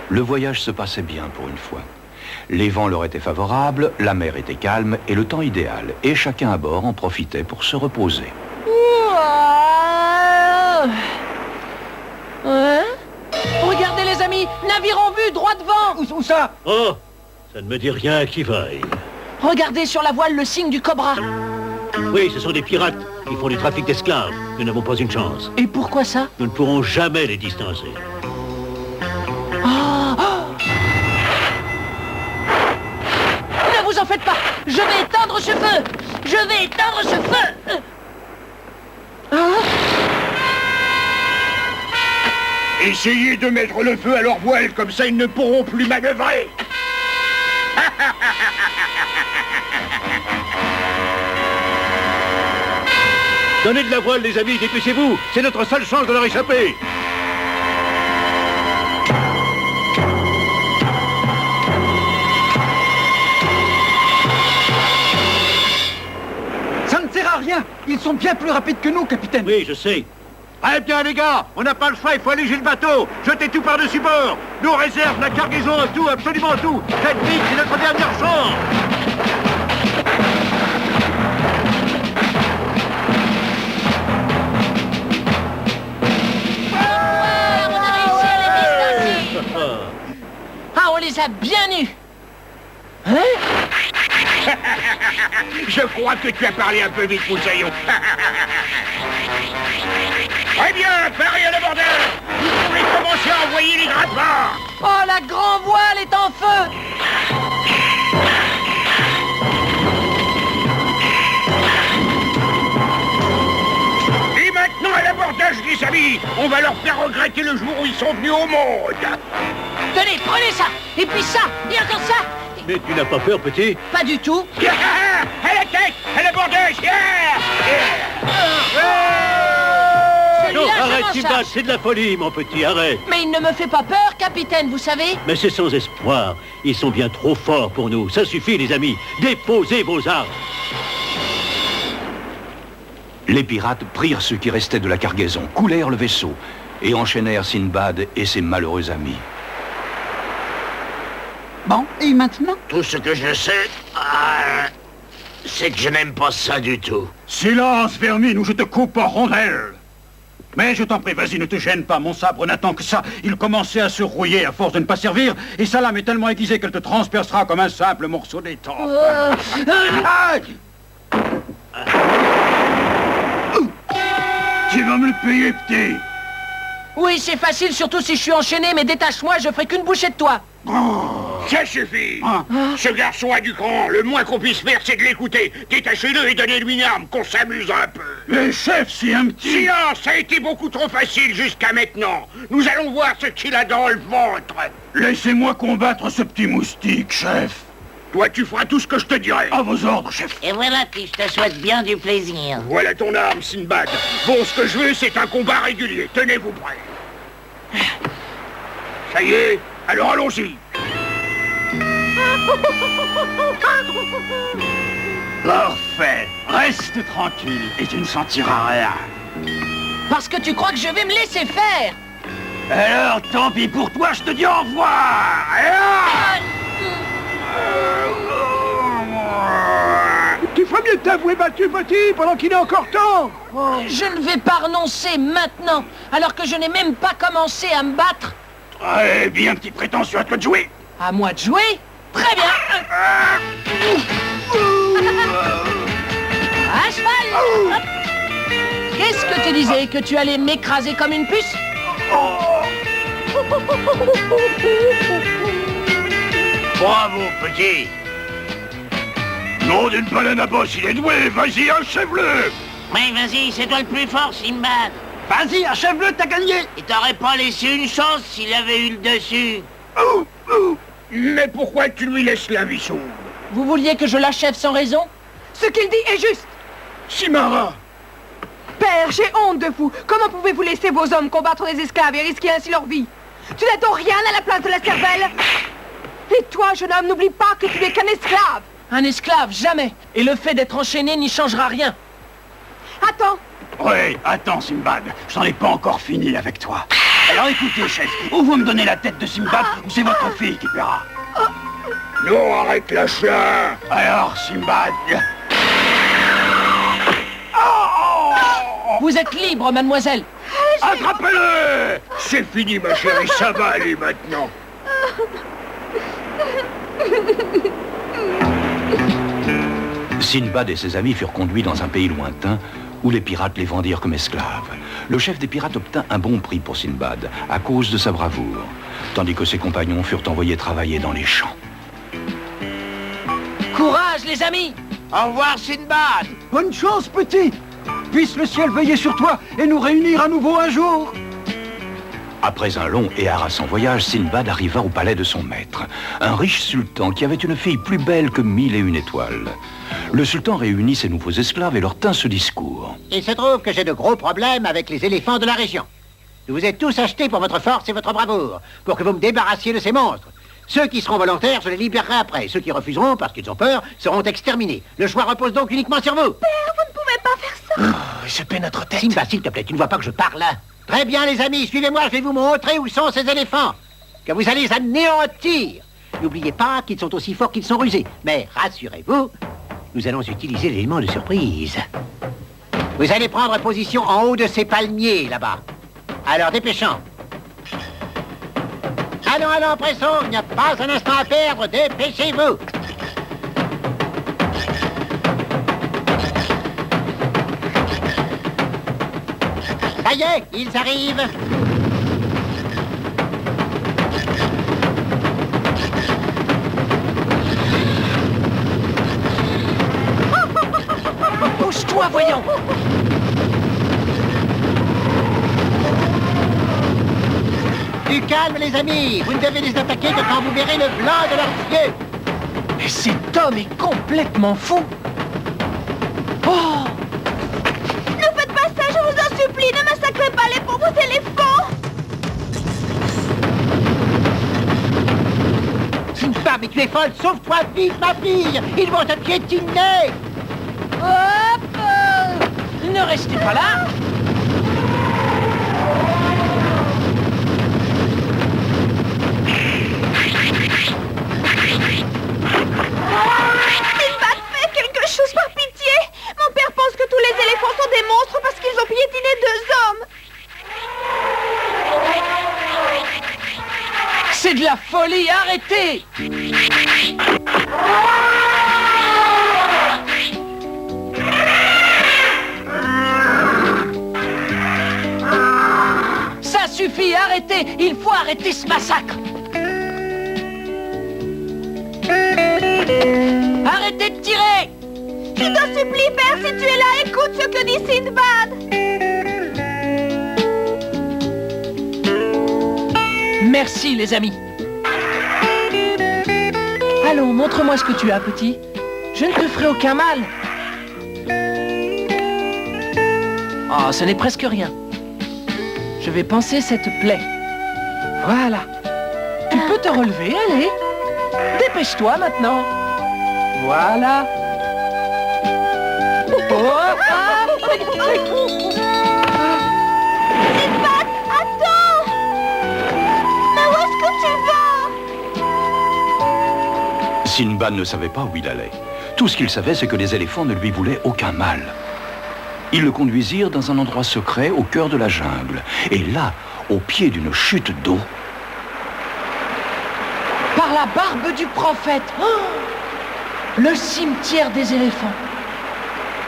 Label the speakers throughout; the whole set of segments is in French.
Speaker 1: Le voyage se passait bien pour une fois. Les vents leur étaient favorables, la mer était calme et le temps idéal. Et chacun à bord en profitait pour se reposer.
Speaker 2: Hein? Regardez les amis, navire en vue, droit devant.
Speaker 3: Où ça?
Speaker 4: Oh, ça ne me dit rien qui vaille.
Speaker 2: Regardez sur la voile le signe du cobra.
Speaker 4: Oui, ce sont des pirates qui font du trafic d'esclaves. Nous n'avons pas une chance.
Speaker 2: Et pourquoi ça?
Speaker 4: Nous ne pourrons jamais les distancer.
Speaker 2: Ne vous en faites pas. Je vais éteindre ce feu. Je vais éteindre ce feu.
Speaker 5: Essayez de mettre le feu à leur voile, comme ça ils ne pourront plus manœuvrer.
Speaker 4: Donnez de la voile, les amis, dépêchez-vous. C'est notre seule chance de leur échapper.
Speaker 3: Ça ne sert à rien. Ils sont bien plus rapides que nous, capitaine.
Speaker 4: Oui, je sais. Eh bien, les gars, on n'a pas le choix, il faut alléger le bateau. Jetez tout par-dessus bord. Nos réserves, la cargaison, tout, absolument tout. Faites vite, c'est notre dernière chance.
Speaker 2: On a réussi à les distancer. Ah, on les a bien eus.
Speaker 5: Je crois que tu as parlé un peu vite, Moussaillon. Très bien, parez à l'abordeur. Vous pourrez commencer à envoyer les grattements.
Speaker 2: Oh, la grand voile est en feu.
Speaker 5: Et maintenant à l'abordage, les amis. On va leur faire regretter le jour où ils sont venus au monde.
Speaker 2: Tenez, prenez ça. Et puis ça. Et encore ça.
Speaker 4: Mais tu n'as pas peur, petit?
Speaker 2: Pas du tout.
Speaker 5: À la tête, à l'abordage.
Speaker 4: Non,
Speaker 2: Celui-là, je
Speaker 4: arrête,
Speaker 2: m'en
Speaker 4: Simbad,
Speaker 2: charge.
Speaker 4: c'est de la folie, mon petit, arrête.
Speaker 2: Mais il ne me fait pas peur, capitaine, vous savez.
Speaker 4: Mais c'est sans espoir. Ils sont bien trop forts pour nous. Ça suffit, les amis. Déposez vos armes.
Speaker 1: Les pirates prirent ce qui restait de la cargaison, coulèrent le vaisseau et enchaînèrent Sinbad et ses malheureux amis.
Speaker 3: Bon, et maintenant?
Speaker 5: Tout ce que je sais, c'est que je n'aime pas ça du tout.
Speaker 6: Silence, vermine, ou je te coupe en rondelles. Mais je t'en prie, vas-y, ne te gêne pas, mon sabre n'attend que ça. Il commençait à se rouiller à force de ne pas servir, et sa lame est tellement aiguisée qu'elle te transpercera comme un simple morceau d'étoffe. Aïe! Tu vas me le payer, petit.
Speaker 2: Oui, c'est facile, surtout si je suis enchaîné, mais détache-moi, je ferai qu'une bouchée de toi.
Speaker 5: Ça suffit.
Speaker 6: Ah.
Speaker 5: Ce garçon a du cran. Le moins qu'on puisse faire, c'est de l'écouter. Détachez-le et donnez-lui une arme, qu'on s'amuse un peu.
Speaker 6: Mais chef, c'est un petit...
Speaker 5: Silence, ça a été beaucoup trop facile jusqu'à maintenant. Nous allons voir ce qu'il a dans le ventre.
Speaker 6: Laissez-moi combattre ce petit moustique, chef.
Speaker 5: Toi, tu feras tout ce que je te dirai.
Speaker 6: À vos ordres, chef.
Speaker 7: Et voilà, puis je te souhaite bien du plaisir.
Speaker 5: Voilà ton arme, Sinbad. Bon, ce que je veux, c'est un combat régulier. Tenez-vous prêts. Ça y est, alors allons-y.
Speaker 6: Parfait. Reste tranquille et tu ne sentiras rien.
Speaker 2: Parce que tu crois que je vais me laisser faire.
Speaker 6: Alors, tant pis pour toi, je te dis au revoir.
Speaker 3: Tu ferais mieux de t'avouer battu, petit, pendant qu'il est encore temps.
Speaker 2: Je ne vais pas renoncer maintenant, alors que je n'ai même pas commencé à me battre.
Speaker 6: Très bien, petit prétentieux, à toi de jouer.
Speaker 2: À moi de jouer? Très bien. À cheval. Hop. Qu'est-ce que tu disais? Que tu allais m'écraser comme une puce?
Speaker 5: Bravo, petit.
Speaker 6: Nom d'une baleine à bosse, il est doué. Vas-y, achève-le.
Speaker 7: Mais vas-y, c'est toi le plus fort, Simbad.
Speaker 3: Vas-y, achève-le, t'as gagné.
Speaker 7: Il t'aurait pas laissé une chance s'il avait eu le dessus.
Speaker 5: Mais pourquoi tu lui laisses la vie sauve?
Speaker 2: Vous vouliez que je l'achève sans raison?
Speaker 8: Ce qu'il dit est juste.
Speaker 5: Simara,
Speaker 8: Père, j'ai honte de vous. Comment pouvez-vous laisser vos hommes combattre des esclaves et risquer ainsi leur vie? Tu n'attends rien à la place de la cervelle. Et toi, jeune homme, n'oublie pas que tu n'es qu'un esclave.
Speaker 2: Un esclave, jamais. Et le fait d'être enchaîné n'y changera rien.
Speaker 8: Attends.
Speaker 6: Oui, attends, Simbad. Je n'en ai pas encore fini avec toi. Alors écoutez, chef, ou vous me donnez la tête de Simbad, ou c'est votre fille qui paiera.
Speaker 5: Non, arrête, lâche-la.
Speaker 6: Alors, Simbad...
Speaker 2: Vous êtes libre, mademoiselle.
Speaker 5: Attrapez-le. C'est fini, ma chérie, ça va aller maintenant.
Speaker 1: Sinbad et ses amis furent conduits dans un pays lointain où les pirates les vendirent comme esclaves. Le chef des pirates obtint un bon prix pour Sinbad à cause de sa bravoure, tandis que ses compagnons furent envoyés travailler dans les champs.
Speaker 2: Courage, les amis.
Speaker 7: Au revoir, Sinbad.
Speaker 3: Bonne chance, petit. Puisse le ciel veiller sur toi et nous réunir à nouveau un jour.
Speaker 1: Après un long et harassant voyage, Sinbad arriva au palais de son maître, un riche sultan qui avait une fille plus belle que 1001 étoiles. Le sultan réunit ses nouveaux esclaves et leur tint ce discours.
Speaker 9: Il se trouve que j'ai de gros problèmes avec les éléphants de la région. Je vous ai tous achetés pour votre force et votre bravoure, pour que vous me débarrassiez de ces monstres. Ceux qui seront volontaires, je les libérerai après. Ceux qui refuseront, parce qu'ils ont peur, seront exterminés. Le choix repose donc uniquement sur vous.
Speaker 8: Père, vous ne pouvez pas faire ça.
Speaker 6: Échappez notre tête.
Speaker 9: Simba, s'il te plaît, tu ne vois pas que je parle, hein? Très bien, les amis, suivez-moi, je vais vous montrer où sont ces éléphants. Que vous allez anéantir. N'oubliez pas qu'ils sont aussi forts qu'ils sont rusés. Mais rassurez-vous, nous allons utiliser l'élément de surprise. Vous allez prendre position en haut de ces palmiers, là-bas. Alors, dépêchons. Allons, pressons, il n'y a pas un instant à perdre, dépêchez-vous. Ça y est, ils arrivent.
Speaker 2: Bouge-toi, voyons.
Speaker 9: Du calme, les amis. Vous ne devez les attaquer que quand vous verrez le blanc de leurs yeux.
Speaker 2: Mais cet homme est complètement fou. Oh!
Speaker 8: Ne faites pas ça, je vous en supplie. Ne massacrez pas les pauvres éléphants.
Speaker 9: Simba, mais tu es folle. Sauve-toi vite, ma fille. Ils vont te piétiner.
Speaker 2: Hop! Ne restez pas là.
Speaker 8: Sinbad, fais quelque chose par pitié. Mon père pense que tous les éléphants sont des monstres parce qu'ils ont piétiné 2 hommes.
Speaker 2: C'est de la folie, arrêtez! Ça suffit, arrêtez! Il faut arrêter ce massacre! Arrêtez de tirer!
Speaker 8: Je t'en supplie, père, si tu es là, écoute ce que dit Sinbad.
Speaker 2: Merci, les amis. Allons, montre-moi ce que tu as, petit. Je ne te ferai aucun mal. Oh, ce n'est presque rien. Je vais panser cette plaie. Voilà. Tu peux te relever, allez. Dépêche-toi maintenant. Voilà. Oh, ah.
Speaker 8: Sinbad, attends. Mais où est-ce que tu vas?
Speaker 1: Sinbad ne savait pas où il allait. Tout ce qu'il savait, c'est que les éléphants ne lui voulaient aucun mal. Ils le conduisirent dans un endroit secret au cœur de la jungle. Et là, au pied d'une chute d'eau...
Speaker 2: Par la barbe du prophète. Oh, le cimetière des éléphants.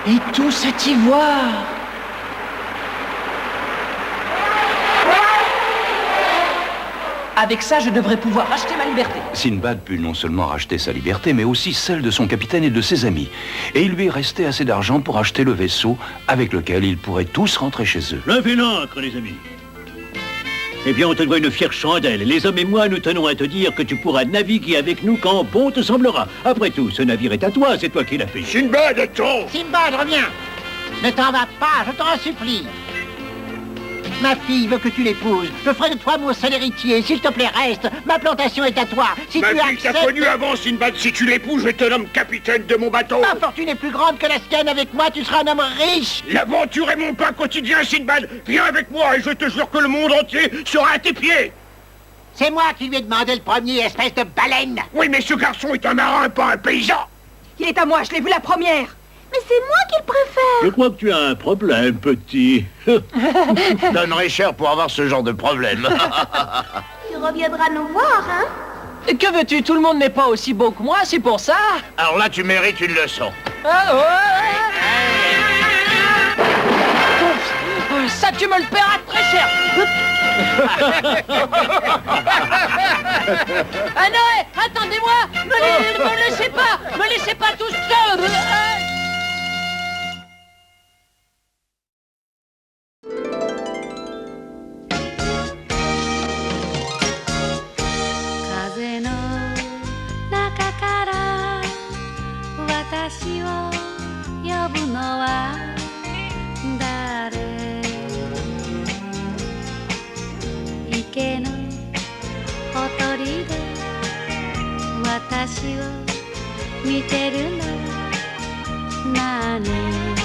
Speaker 2: Et tout cet ivoire. Avec ça, je devrais pouvoir racheter ma liberté.
Speaker 1: Sinbad put non seulement racheter sa liberté, mais aussi celle de son capitaine et de ses amis. Et il lui restait assez d'argent pour acheter le vaisseau avec lequel ils pourraient tous rentrer chez eux.
Speaker 4: Levez l'ancre, les amis. Eh bien, on te doit une fière chandelle. Les hommes et moi, nous tenons à te dire que tu pourras naviguer avec nous quand bon te semblera. Après tout, ce navire est à toi, c'est toi qui l'as fait.
Speaker 5: Sinbad, attends.
Speaker 9: Sinbad, reviens. Ne t'en va pas, je t'en supplie. Ma fille veut que tu l'épouses. Je ferai de toi mon seul héritier. S'il te plaît, reste. Ma plantation est à toi. Si
Speaker 5: Ma
Speaker 9: tu
Speaker 5: fille t'a
Speaker 9: acceptes...
Speaker 5: connu avant, Sinbad. Si tu l'épouses, je te nomme capitaine de mon bateau.
Speaker 9: Ma fortune est plus grande que la sienne. Avec moi, tu seras un homme riche.
Speaker 5: L'aventure est mon pain quotidien, Sinbad. Viens avec moi et je te jure que le monde entier sera à tes pieds.
Speaker 9: C'est moi qui lui ai demandé le premier, espèce de baleine.
Speaker 5: Oui, mais ce garçon est un marin, pas un paysan.
Speaker 8: Il est à moi, je l'ai vu la première.
Speaker 10: Mais c'est moi qui le préfère.
Speaker 4: Je crois que tu as un problème, petit.
Speaker 5: Je donnerais cher pour avoir ce genre de problème.
Speaker 10: Tu reviendras nous voir, hein?
Speaker 2: Que veux-tu? Tout le monde n'est pas aussi beau que moi, c'est pour ça.
Speaker 5: Alors là, tu mérites une leçon.
Speaker 2: Ah, ouais. Ça, tu me le paieras très cher. Ah Noé, attendez-moi. Me laissez pas tout seul.
Speaker 11: 池のほとりで私を見てるの何